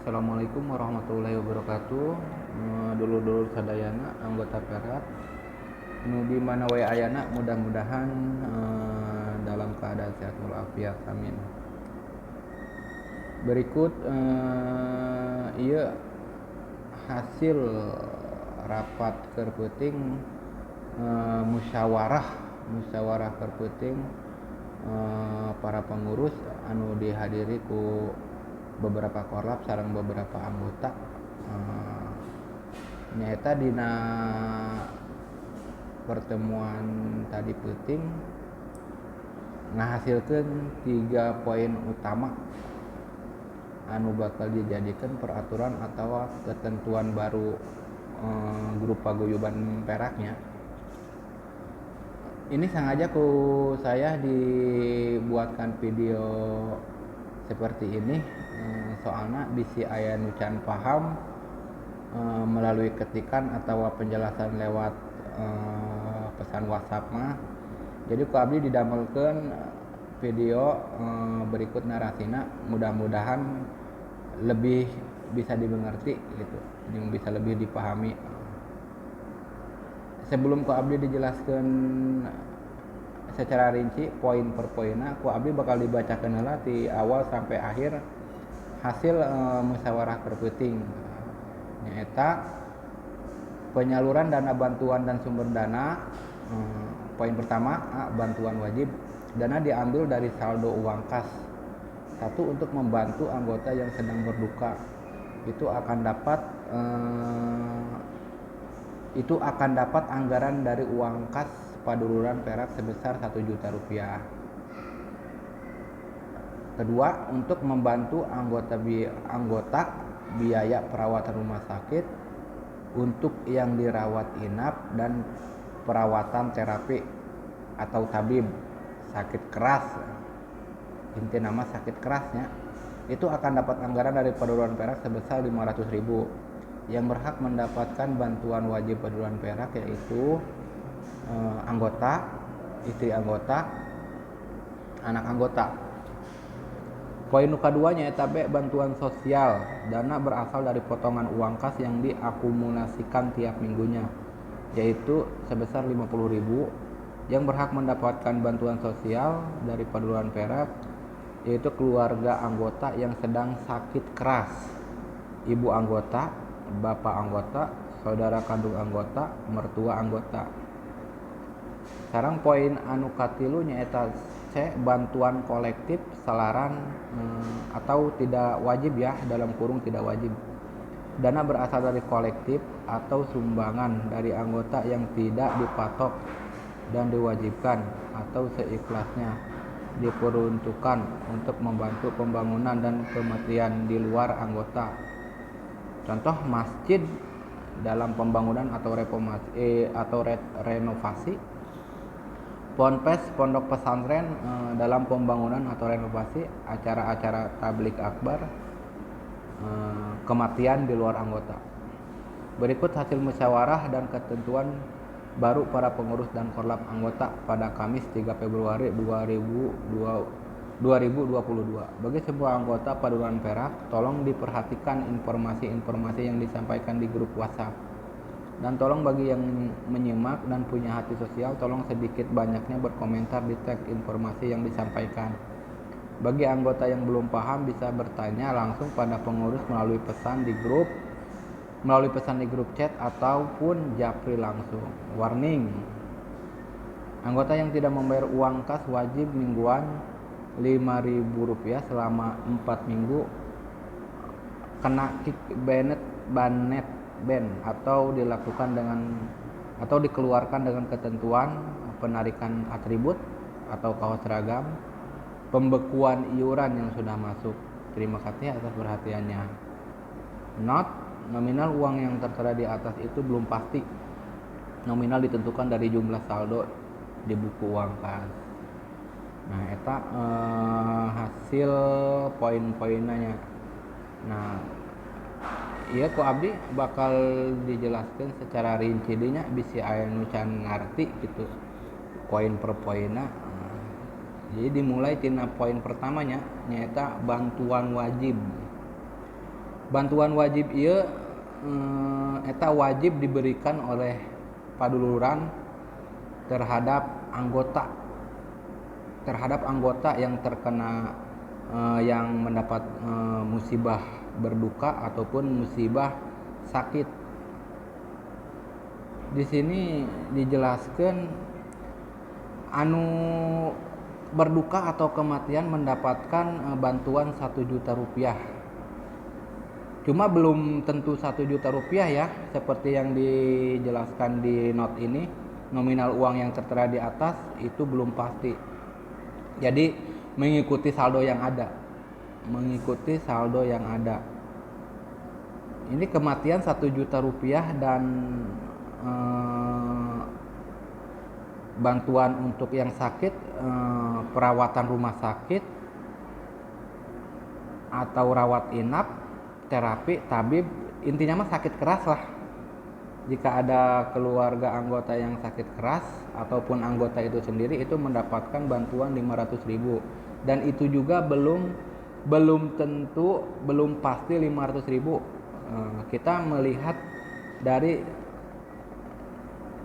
Assalamualaikum warahmatullahi wabarakatuh. Dulur-dulur sadayana anggota Perak nu di mana we ayana mudah-mudahan dalam keadaan sehat walafiat, amin. Berikut ieu hasil rapat kerpeuting musyawarah kerpeuting para pengurus anu dihadiri ku beberapa korlap sareng beberapa anggota. Nyaeta dina pertemuan tadi peuting ngahasilkeun 3 poin utama anu bakal dijadikan peraturan atau ketentuan baru grup paguyuban Peraknya. Ini sengaja ku saya dibuatkan video seperti ini soalnya bisi aya nu can paham melalui ketikan atau penjelasan lewat pesan WhatsApp mah. Jadi ku abdi didamelkeun video berikut narasina, mudah-mudahan lebih bisa dimengerti gitu, yang bisa lebih dipahami. Sebelum ku abdi dijelaskan secara rinci poin per poinna, ku abdi bakal dibacakeun heula ti awal sampai akhir hasil musyawarah kerpeuting. Nyaeta penyaluran dana bantuan dan sumber dana. Poin pertama, bantuan wajib. Dana diambil dari saldo uang kas. 1, untuk membantu anggota yang sedang berduka. Itu akan dapat anggaran dari uang kas Paduluran Perak sebesar 1 juta rupiah. Kedua, untuk membantu anggota biaya perawatan rumah sakit untuk yang dirawat inap dan perawatan terapi atau tabib sakit keras. Inti nama sakit kerasnya itu akan dapat anggaran dari Paduluran Perak sebesar 500.000. Yang berhak mendapatkan bantuan wajib Paduluran Perak yaitu anggota, istri anggota, anak anggota. Poin keduanya eta bantuan sosial. Dana berasal dari potongan uang kas yang diakumulasikan tiap minggunya, yaitu sebesar 50.000. Yang berhak mendapatkan bantuan sosial dari Paduluran Perak yaitu keluarga anggota yang sedang sakit keras, ibu anggota, bapak anggota, saudara kandung anggota, mertua anggota. Sareng poin anu katilu nyaeta C, bantuan kolektif salaran atau tidak wajib ya, dalam kurung tidak wajib. Dana berasal dari kolektif atau sumbangan dari anggota yang tidak dipatok dan diwajibkan atau seikhlasnya diperuntukkan untuk membantu pembangunan dan pemakaian di luar anggota. Contoh masjid dalam pembangunan atau renovasi, ponpes pondok pesantren dalam pembangunan atau renovasi, acara-acara tablik akbar, kematian di luar anggota. Berikut hasil musyawarah dan ketentuan baru para pengurus dan korlap anggota pada Kamis 3 Februari 2022. Bagi semua anggota Paduluran Perak, tolong diperhatikan informasi-informasi yang disampaikan di grup WhatsApp. Dan tolong bagi yang menyimak dan punya hati sosial, tolong sedikit banyaknya berkomentar di tag informasi yang disampaikan. Bagi anggota yang belum paham bisa bertanya langsung pada pengurus melalui pesan di grup chat ataupun japri langsung. Warning, anggota yang tidak membayar uang kas wajib mingguan Rp5.000 selama 4 minggu kena kick banet ban atau dikeluarkan dengan ketentuan penarikan atribut atau kaos seragam, pembekuan iuran yang sudah masuk. Terima kasih atas perhatiannya. Note, nominal uang yang tertera di atas itu belum pasti. Nominal ditentukan dari jumlah saldo di buku uang kas. Nah, eta hasil poin-poinnya. Nah, iya ku abdi bakal dijelaskan secara rinci dinya bisi aya nu can ngarti gitu poin per poinna. Jadi dimulai tina poin pertamanya nyaeta bantuan wajib. Bantuan wajib ieu eta wajib diberikan oleh paduluran terhadap anggota yang terkena yang mendapat musibah berduka ataupun musibah sakit. Di sini dijelaskan anu berduka atau kematian mendapatkan bantuan 1 juta rupiah. Cuma belum tentu 1 juta rupiah ya, seperti yang dijelaskan di note ini, nominal uang yang tertera di atas itu belum pasti. Jadi mengikuti saldo yang ada. Ini kematian 1 juta rupiah dan bantuan untuk yang sakit, perawatan rumah sakit atau rawat inap, terapi, tabib, intinya mah sakit keras lah. Jika ada keluarga anggota yang sakit keras ataupun anggota itu sendiri, itu mendapatkan bantuan 500.000, dan itu juga belum tentu, belum pasti 500.000. Kita melihat dari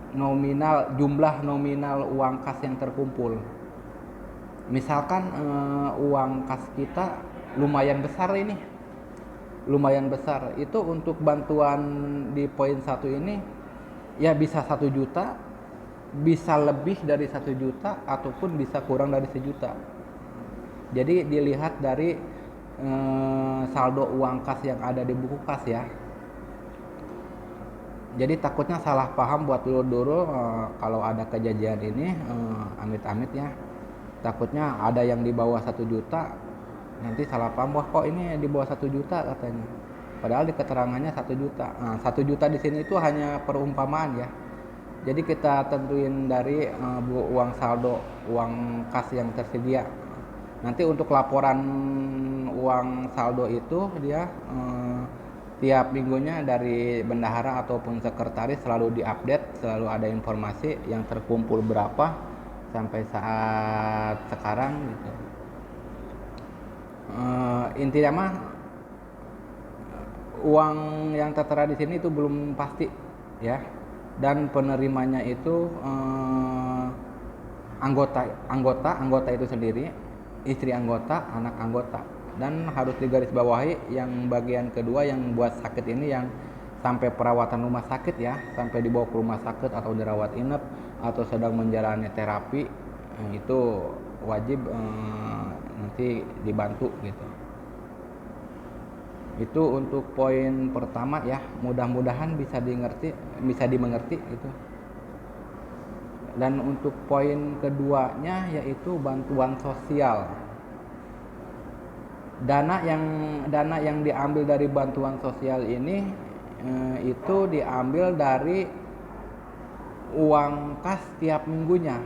jumlah nominal uang kas yang terkumpul. Misalkan uang kas kita lumayan besar, itu untuk bantuan di poin 1 ini ya bisa 1 juta, bisa lebih dari 1 juta, ataupun bisa kurang dari 1 juta. Jadi dilihat dari saldo uang kas yang ada di buku kas ya. Jadi takutnya salah paham buat dulu kalau ada kejadian ini, amit-amit ya, takutnya ada yang di bawah 1 juta, nanti salah paham, wah kok ini di bawah 1 juta katanya, padahal di keterangannya 1 juta. Nah, 1 juta di sini itu hanya perumpamaan ya. Jadi kita tentuin dari uang saldo, uang kas yang tersedia. Nanti untuk laporan uang saldo itu dia tiap minggunya dari bendahara ataupun sekretaris selalu diupdate, selalu ada informasi yang terkumpul berapa sampai saat sekarang gitu. Intinya mah uang yang tertera di sini itu belum pasti ya, dan penerimanya itu anggota itu sendiri, istri anggota, anak anggota. Dan harus digarisbawahi yang bagian kedua, yang buat sakit ini yang sampai perawatan rumah sakit ya, sampai dibawa ke rumah sakit atau dirawat inap atau sedang menjalani terapi, itu wajib nanti dibantu gitu. Itu untuk poin pertama ya, mudah-mudahan bisa dimengerti gitu. Dan untuk poin keduanya yaitu bantuan sosial. Dana yang diambil dari bantuan sosial ini itu diambil dari uang kas tiap minggunya.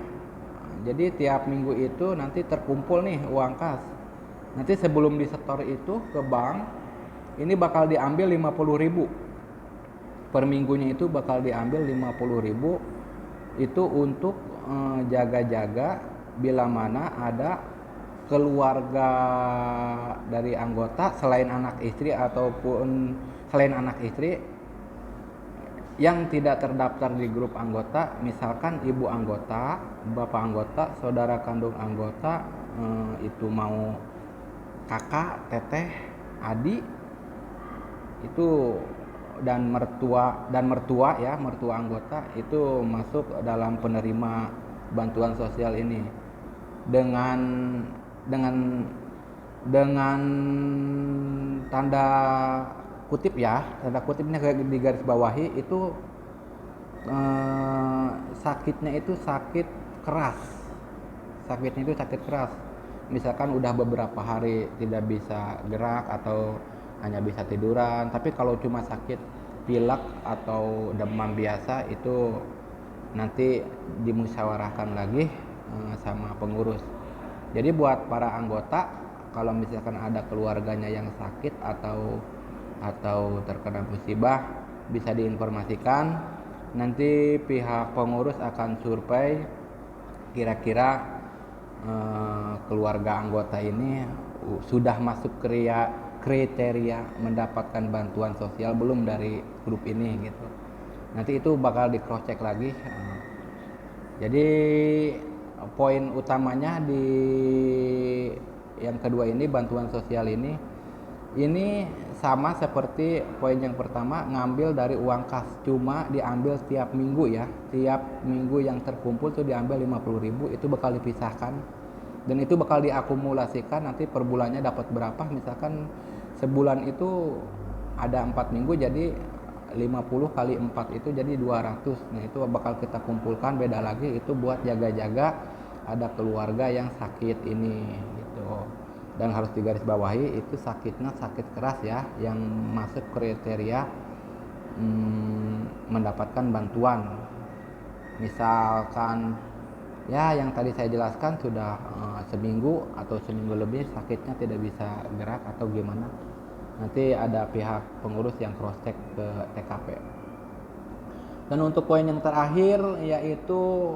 Jadi tiap minggu itu nanti terkumpul nih uang kas. Nanti sebelum disetor itu ke bank, ini bakal diambil 50.000. Per minggunya itu bakal diambil 50.000. Itu untuk jaga-jaga bila mana ada keluarga dari anggota selain anak istri yang tidak terdaftar di grup anggota, misalkan ibu anggota, bapak anggota, saudara kandung anggota, itu mau kakak, teteh, adik, itu dan mertua anggota itu masuk dalam penerima bantuan sosial ini dengan tanda kutip ya, tanda kutipnya di garis bawahi itu sakitnya itu sakit keras. Misalkan udah beberapa hari tidak bisa gerak atau hanya bisa tiduran. Tapi kalau cuma sakit pilek atau demam biasa itu nanti dimusyawarahkan lagi sama pengurus. Jadi buat para anggota, kalau misalkan ada keluarganya yang sakit atau terkena musibah, bisa diinformasikan. Nanti pihak pengurus akan survei kira-kira keluarga anggota ini sudah masuk kriteria mendapatkan bantuan sosial belum dari grup ini gitu. Nanti itu bakal di cross check lagi. Jadi poin utamanya di yang kedua ini, bantuan sosial ini sama seperti poin yang pertama, ngambil dari uang kas, cuma diambil setiap minggu ya. Tiap minggu yang terkumpul tuh diambil 50.000, itu bakal dipisahkan dan itu bakal diakumulasikan, nanti per bulannya dapat berapa. Misalkan sebulan itu ada 4 minggu, jadi 50 kali 4 itu jadi 200. Nah itu bakal kita kumpulkan, beda lagi itu buat jaga-jaga ada keluarga yang sakit ini gitu. Dan harus digarisbawahi itu sakitnya sakit keras ya, yang masuk kriteria mendapatkan bantuan. Misalkan ya yang tadi saya jelaskan sudah seminggu atau seminggu lebih sakitnya tidak bisa gerak atau gimana, nanti ada pihak pengurus yang cross check ke TKP. Dan untuk poin yang terakhir yaitu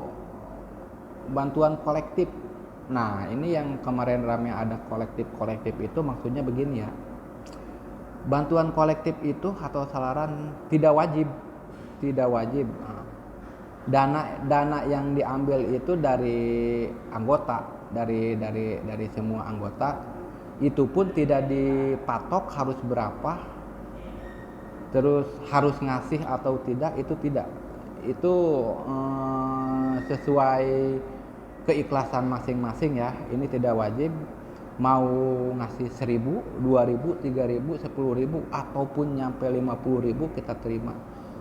bantuan kolektif. Nah ini yang kemarin rame ada kolektif itu maksudnya begini ya, bantuan kolektif itu atau salaran tidak wajib. Dana yang diambil itu dari anggota, dari semua anggota. Itu pun tidak dipatok harus berapa, terus harus ngasih atau tidak, itu tidak. Itu sesuai keikhlasan masing-masing ya. Ini tidak wajib, mau ngasih 1.000, 2.000, 3.000, 10.000 ataupun nyampe 50.000 kita terima,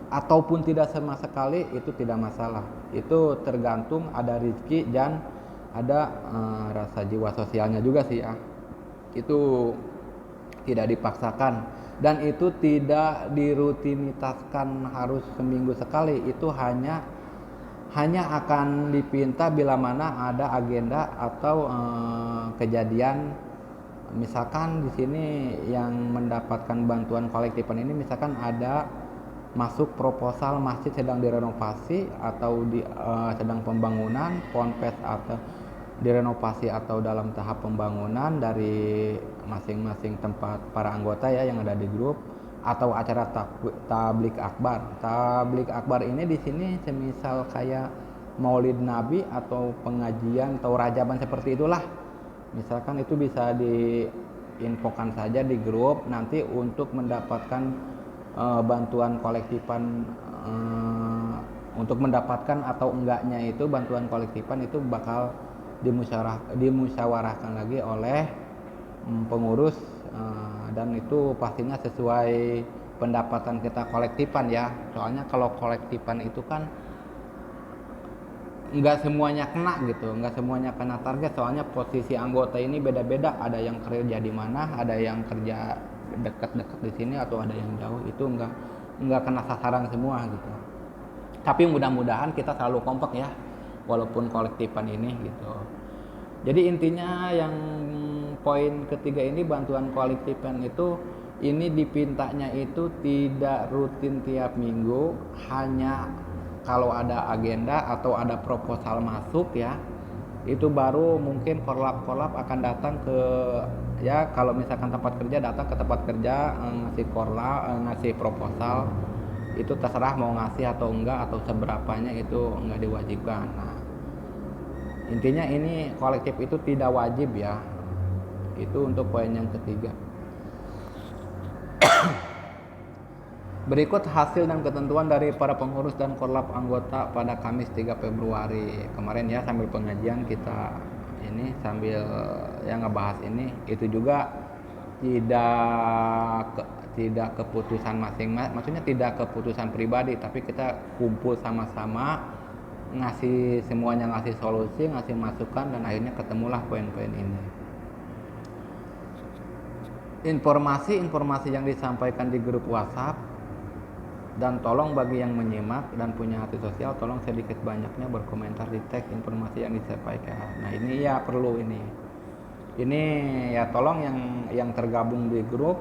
ataupun tidak sama sekali, itu tidak masalah. Itu tergantung ada rezeki dan ada rasa jiwa sosialnya juga sih ya. Itu tidak dipaksakan dan itu tidak dirutinitaskan harus seminggu sekali. Itu hanya akan dipinta bila mana ada agenda atau kejadian. Misalkan di sini yang mendapatkan bantuan kolektifan ini, misalkan ada masuk proposal masjid sedang direnovasi atau sedang pembangunan, ponpes atau direnovasi atau dalam tahap pembangunan dari masing-masing tempat para anggota ya yang ada di grup, atau acara tablik akbar. Tablik akbar ini di sini semisal kayak Maulid Nabi atau pengajian atau rajaban seperti itulah. Misalkan itu bisa diinfokan saja di grup, nanti untuk mendapatkan bantuan kolektifan, untuk mendapatkan atau enggaknya itu bantuan kolektifan itu bakal dimusyawarahkan lagi oleh pengurus, dan itu pastinya sesuai pendapatan kita kolektifan ya. Soalnya kalau kolektifan itu kan nggak semuanya kena gitu, nggak semuanya kena target. Soalnya posisi anggota ini beda-beda, ada yang kerja di mana, ada yang kerja dekat-dekat di sini atau ada yang jauh, itu nggak kena sasaran semua gitu. Tapi mudah-mudahan kita selalu kompak ya, walaupun kolektifan ini gitu. Jadi intinya yang poin ketiga ini, bantuan kolektifan itu ini dipintanya itu tidak rutin tiap minggu, hanya kalau ada agenda atau ada proposal masuk ya, itu baru mungkin korlap akan datang ke ya, kalau misalkan tempat kerja datang ke tempat kerja, ngasih korlap, ngasih proposal. Itu terserah mau ngasih atau enggak atau seberapanya, itu enggak diwajibkan. Nah intinya ini kolektif itu tidak wajib ya. Itu untuk poin yang ketiga. Berikut hasil dan ketentuan dari para pengurus dan korlap anggota pada Kamis 3 Februari kemarin ya, sambil pengajian kita ini, sambil yang ngebahas ini. Itu juga tidak keputusan masing-masing, maksudnya tidak keputusan pribadi, tapi kita kumpul sama-sama, ngasih semuanya, ngasih solusi, ngasih masukan, dan akhirnya ketemulah poin-poin ini. Informasi yang disampaikan di grup WhatsApp, dan tolong bagi yang menyimak dan punya hati sosial, tolong sedikit banyaknya berkomentar di teks informasi yang disampaikan. Nah ini ya perlu ini ya, tolong yang tergabung di grup,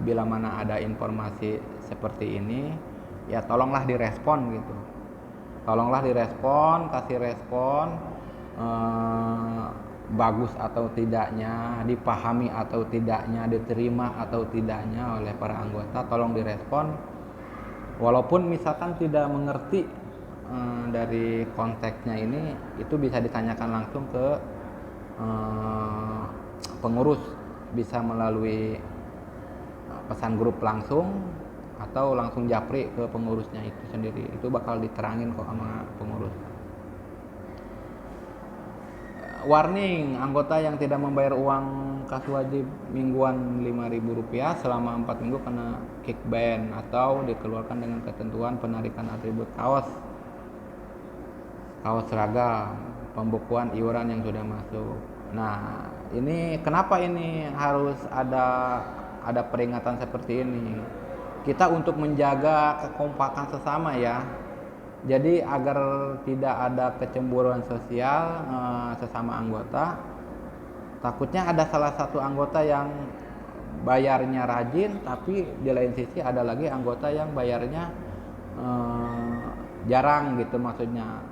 bila mana ada informasi seperti ini ya tolonglah direspon gitu. Tolonglah direspon, kasih respon, bagus atau tidaknya, dipahami atau tidaknya, diterima atau tidaknya oleh para anggota, tolong direspon. Walaupun misalkan tidak mengerti dari konteksnya ini, itu bisa ditanyakan langsung ke pengurus, bisa melalui pesan grup langsung atau langsung japri ke pengurusnya itu sendiri. Itu bakal diterangin kok sama pengurus. Warning, anggota yang tidak membayar uang kas wajib mingguan Rp5.000 selama 4 minggu kena kickban atau dikeluarkan dengan ketentuan penarikan atribut kaos seragam, pembukuan iuran yang sudah masuk. Nah, ini kenapa ini harus ada peringatan seperti ini? Kita untuk menjaga kekompakan sesama ya. Jadi agar tidak ada kecemburuan sosial sesama anggota. Takutnya ada salah satu anggota yang bayarnya rajin, tapi di lain sisi ada lagi anggota yang bayarnya jarang gitu, maksudnya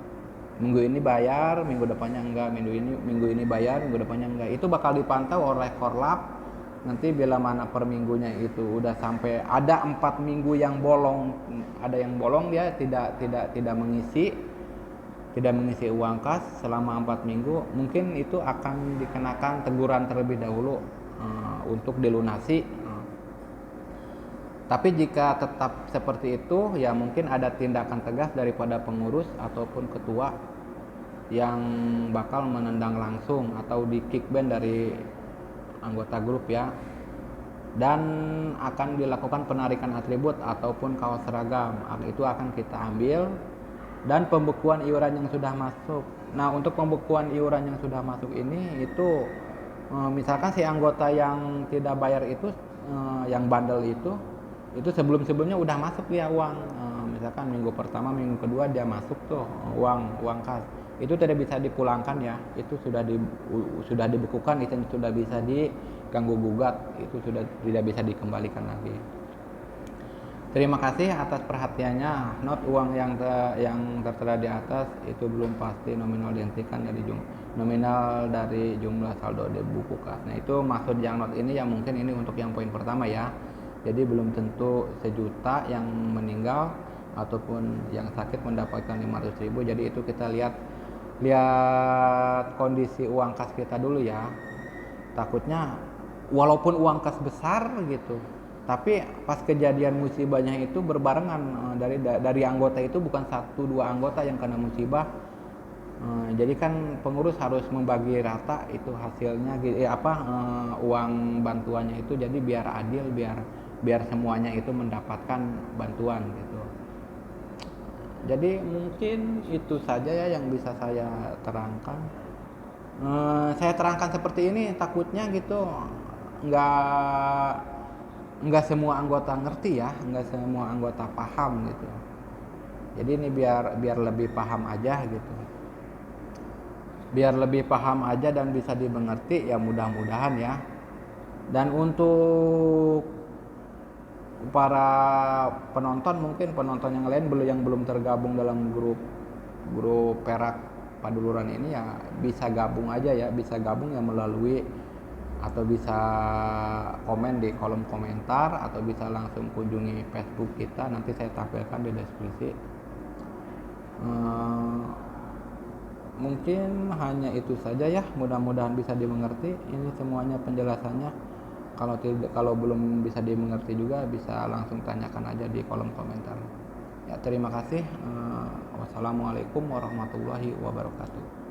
minggu ini bayar, minggu depannya enggak, minggu ini bayar, minggu depannya enggak. Itu bakal dipantau oleh Korlap. Nanti bila mana per minggunya itu udah sampai ada 4 minggu yang bolong, dia tidak mengisi uang kas selama 4 minggu, mungkin itu akan dikenakan teguran terlebih dahulu untuk dilunasi. Tapi jika tetap seperti itu, ya mungkin ada tindakan tegas daripada pengurus ataupun ketua yang bakal menendang langsung atau di kickban dari anggota grup ya, dan akan dilakukan penarikan atribut ataupun kaos seragam. Itu akan kita ambil, dan pembukuan iuran yang sudah masuk. Nah, untuk pembukuan iuran yang sudah masuk ini itu misalkan si anggota yang tidak bayar itu, yang bandel itu sebelumnya udah masuk dia uang, misalkan minggu pertama, minggu kedua dia masuk tuh uang kas, itu tidak bisa dipulangkan ya, itu sudah dibekukan, itu sudah bisa diganggu gugat, itu sudah tidak bisa dikembalikan lagi. Terima kasih atas perhatiannya. Not uang yang tertera di atas itu belum pasti nominal dihentikan dari jumlah saldo di buku kas. Nah, itu maksud yang not ini ya, mungkin ini untuk yang poin pertama ya. Jadi belum tentu 1 juta yang meninggal ataupun yang sakit mendapatkan 500.000. Jadi itu kita lihat kondisi uang kas kita dulu ya. Takutnya walaupun uang kas besar gitu, tapi pas kejadian musibahnya itu berbarengan, dari anggota itu bukan 1-2 anggota yang kena musibah. Jadi kan pengurus harus membagi rata itu hasilnya, uang bantuannya itu, jadi biar adil, biar semuanya itu mendapatkan bantuan gitu. Jadi mungkin itu saja ya yang bisa saya terangkan. Saya terangkan seperti ini takutnya gitu nggak semua anggota ngerti ya, nggak semua anggota paham gitu. Jadi ini biar lebih paham aja gitu. Biar lebih paham aja dan bisa dimengerti ya, mudah-mudahan ya. Dan untuk para penonton, mungkin penonton yang lain yang belum tergabung dalam grup Perak Paduluran ini ya, bisa gabung aja ya, bisa gabung ya melalui, atau bisa komen di kolom komentar, atau bisa langsung kunjungi Facebook kita, nanti saya tampilkan di deskripsi. Mungkin hanya itu saja ya, mudah-mudahan bisa dimengerti ini semuanya penjelasannya. Kalau belum bisa dimengerti juga bisa langsung tanyakan aja di kolom komentar. Ya, terima kasih. Wassalamualaikum warahmatullahi wabarakatuh.